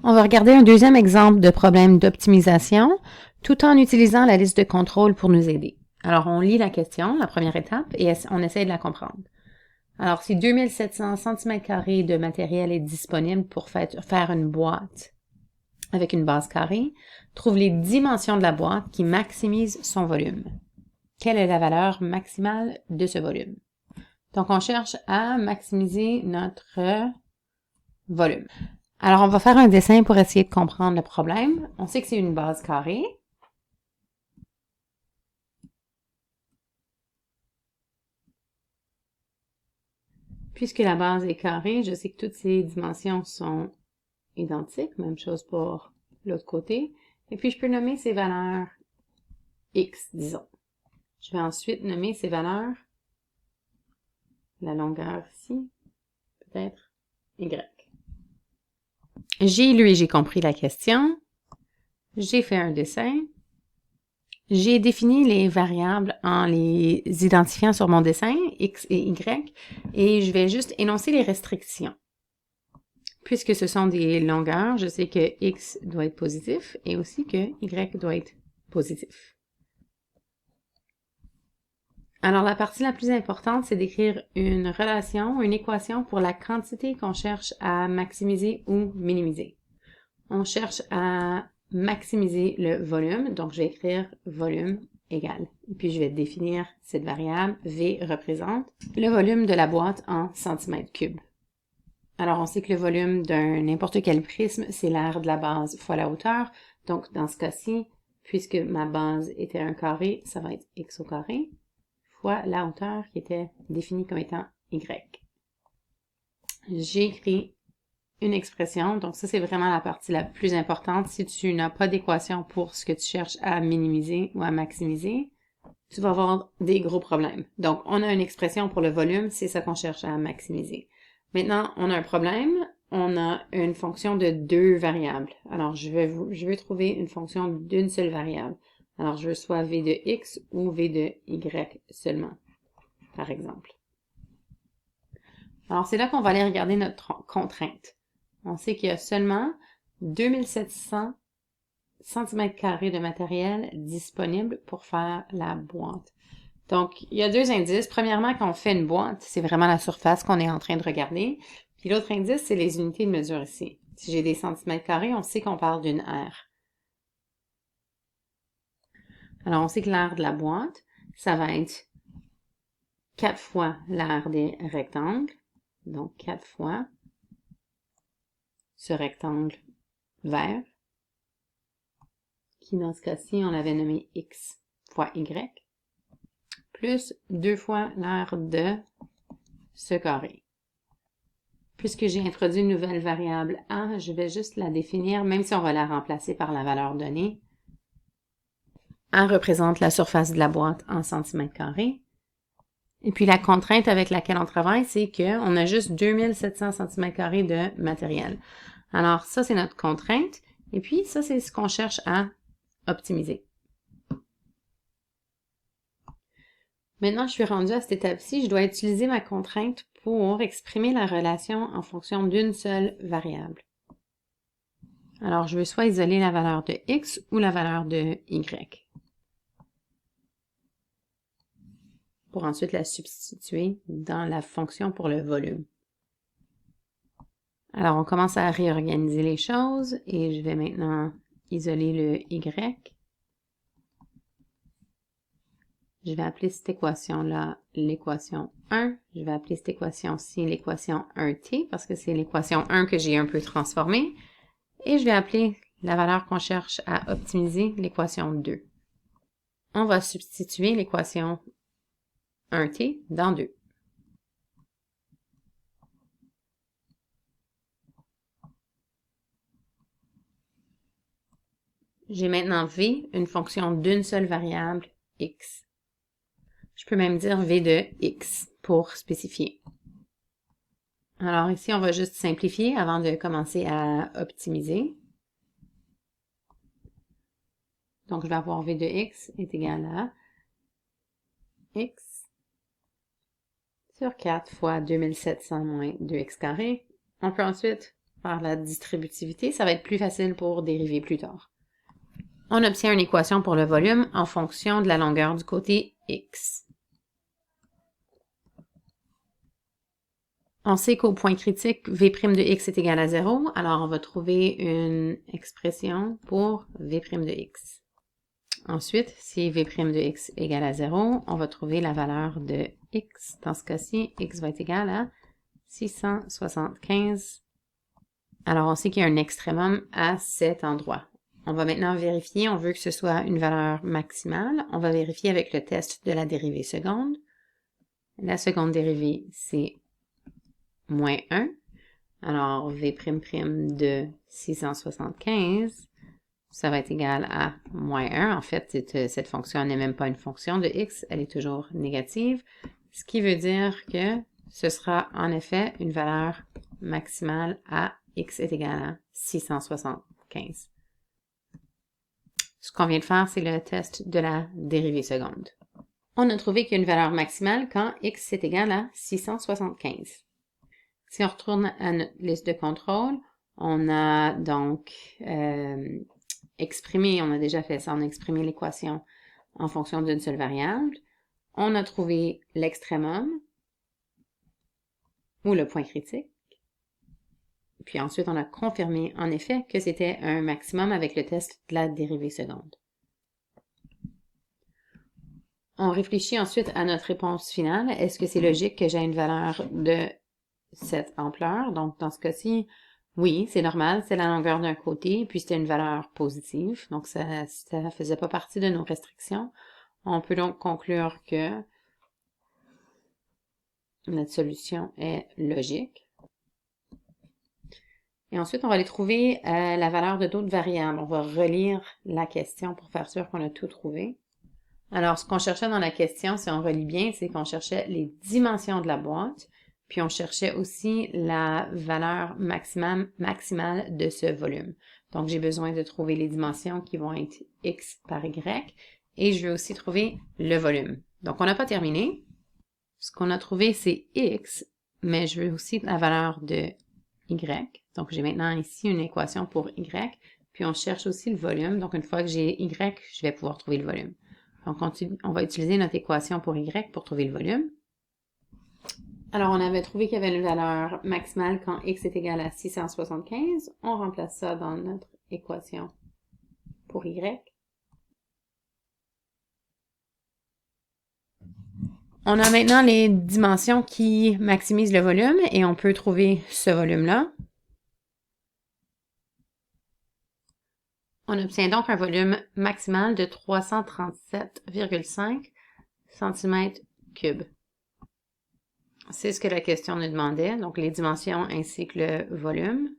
On va regarder un deuxième exemple de problème d'optimisation, tout en utilisant la liste de contrôle pour nous aider. Alors, on lit la question, la première étape, et on essaie de la comprendre. Alors, si 2700 cm² de matériel est disponible pour faire une boîte avec une base carrée, trouve les dimensions de la boîte qui maximisent son volume. Quelle est la valeur maximale de ce volume? Donc, on cherche à maximiser notre volume. Alors, on va faire un dessin pour essayer de comprendre le problème. On sait que c'est une base carrée. Puisque la base est carrée, je sais que toutes ces dimensions sont identiques. Même chose pour l'autre côté. Et puis, je peux nommer ces valeurs X, disons. Je vais ensuite nommer ces valeurs, la longueur ici, peut-être Y. J'ai lu et j'ai compris la question. J'ai fait un dessin. J'ai défini les variables en les identifiant sur mon dessin, X et Y, et je vais juste énoncer les restrictions. Puisque ce sont des longueurs, je sais que X doit être positif et aussi que Y doit être positif. Alors, la partie la plus importante, c'est d'écrire une relation, une équation pour la quantité qu'on cherche à maximiser ou minimiser. On cherche à maximiser le volume, donc je vais écrire volume égal. Et puis, je vais définir cette variable. V représente le volume de la boîte en centimètres cubes. Alors, on sait que le volume d'un n'importe quel prisme, c'est l'aire de la base fois la hauteur. Donc, dans ce cas-ci, puisque ma base était un carré, ça va être x au carré fois la hauteur qui était définie comme étant y. J'ai écrit une expression, donc ça c'est vraiment la partie la plus importante. Si tu n'as pas d'équation pour ce que tu cherches à minimiser ou à maximiser, tu vas avoir des gros problèmes. Donc, on a une expression pour le volume, c'est ça qu'on cherche à maximiser. Maintenant, on a un problème, on a une fonction de deux variables. Alors, je veux trouver une fonction d'une seule variable. Alors, je veux soit v de x ou v de y seulement, par exemple. Alors, c'est là qu'on va aller regarder notre contrainte. On sait qu'il y a seulement 2700 cm² de matériel disponible pour faire la boîte. Donc, il y a deux indices. Premièrement, quand on fait une boîte, c'est vraiment la surface qu'on est en train de regarder. Puis l'autre indice, c'est les unités de mesure ici. Si j'ai des centimètres carrés, on sait qu'on parle d'une aire. Alors, on sait que l'aire de la boîte, ça va être 4 fois l'aire des rectangles. Donc, 4 fois ce rectangle vert, qui dans ce cas-ci, on l'avait nommé x fois y, plus 2 fois l'aire de ce carré. Puisque j'ai introduit une nouvelle variable a, je vais juste la définir, même si on va la remplacer par la valeur donnée. A représente la surface de la boîte en centimètres carrés. Et puis la contrainte avec laquelle on travaille, c'est qu'on a juste 2700 cm² de matériel. Alors ça, c'est notre contrainte. Et puis ça, c'est ce qu'on cherche à optimiser. Maintenant, je suis rendue à cette étape-ci, je dois utiliser ma contrainte pour exprimer la relation en fonction d'une seule variable. Alors, je veux soit isoler la valeur de x ou la valeur de y. Pour ensuite la substituer dans la fonction pour le volume. Alors, on commence à réorganiser les choses et je vais maintenant isoler le y. Je vais appeler cette équation-là l'équation 1. Je vais appeler cette équation-ci l'équation 1t parce que c'est l'équation 1 que j'ai un peu transformée. Et je vais appeler la valeur qu'on cherche à optimiser l'équation 2. On va substituer l'équation 1t dans 2. J'ai maintenant v, une fonction d'une seule variable, x. Je peux même dire v de x pour spécifier. Alors ici, on va juste simplifier avant de commencer à optimiser. Donc, je vais avoir v de x est égal à x sur 4 fois 2700 moins 2x². On peut ensuite par la distributivité, ça va être plus facile pour dériver plus tard. On obtient une équation pour le volume en fonction de la longueur du côté x. On sait qu'au point critique, v' de x est égal à 0, alors on va trouver une expression pour v' de x. Ensuite, si v' de x est égal à 0, on va trouver la valeur de x. Dans ce cas-ci, x va être égal à 675. Alors, on sait qu'il y a un extrémum à cet endroit. On va maintenant vérifier, on veut que ce soit une valeur maximale. On va vérifier avec le test de la dérivée seconde. La seconde dérivée, c'est moins 1. Alors, v' de 675, ça va être égal à moins 1. En fait, cette fonction n'est même pas une fonction de x, elle est toujours négative, ce qui veut dire que ce sera en effet une valeur maximale à x est égal à 675. Ce qu'on vient de faire, c'est le test de la dérivée seconde. On a trouvé qu'il y a une valeur maximale quand x est égal à 675. Si on retourne à notre liste de contrôle, on a donc exprimé, on a déjà fait ça, on a exprimé l'équation en fonction d'une seule variable. On a trouvé l'extrémum ou le point critique. Puis ensuite, on a confirmé en effet que c'était un maximum avec le test de la dérivée seconde. On réfléchit ensuite à notre réponse finale. Est-ce que c'est logique que j'ai une valeur de cette ampleur? Donc, dans ce cas-ci, oui, c'est normal, c'est la longueur d'un côté, puis c'était une valeur positive, donc ça ne faisait pas partie de nos restrictions. On peut donc conclure que notre solution est logique. Et ensuite, on va aller trouver la valeur de d'autres variables. On va relire la question pour faire sûr qu'on a tout trouvé. Alors, ce qu'on cherchait dans la question, si on relit bien, c'est qu'on cherchait les dimensions de la boîte, puis on cherchait aussi la valeur maximale de ce volume. Donc, j'ai besoin de trouver les dimensions qui vont être x par y, et je veux aussi trouver le volume. Donc, on n'a pas terminé. Ce qu'on a trouvé, c'est x, mais je veux aussi la valeur de y. Donc, j'ai maintenant ici une équation pour y, puis on cherche aussi le volume. Donc, une fois que j'ai y, je vais pouvoir trouver le volume. Donc, on va utiliser notre équation pour y pour trouver le volume. Alors, on avait trouvé qu'il y avait une valeur maximale quand x est égal à 675. On remplace ça dans notre équation pour y. On a maintenant les dimensions qui maximisent le volume et on peut trouver ce volume-là. On obtient donc un volume maximal de 337,5 cm3. C'est ce que la question nous demandait, donc les dimensions ainsi que le volume.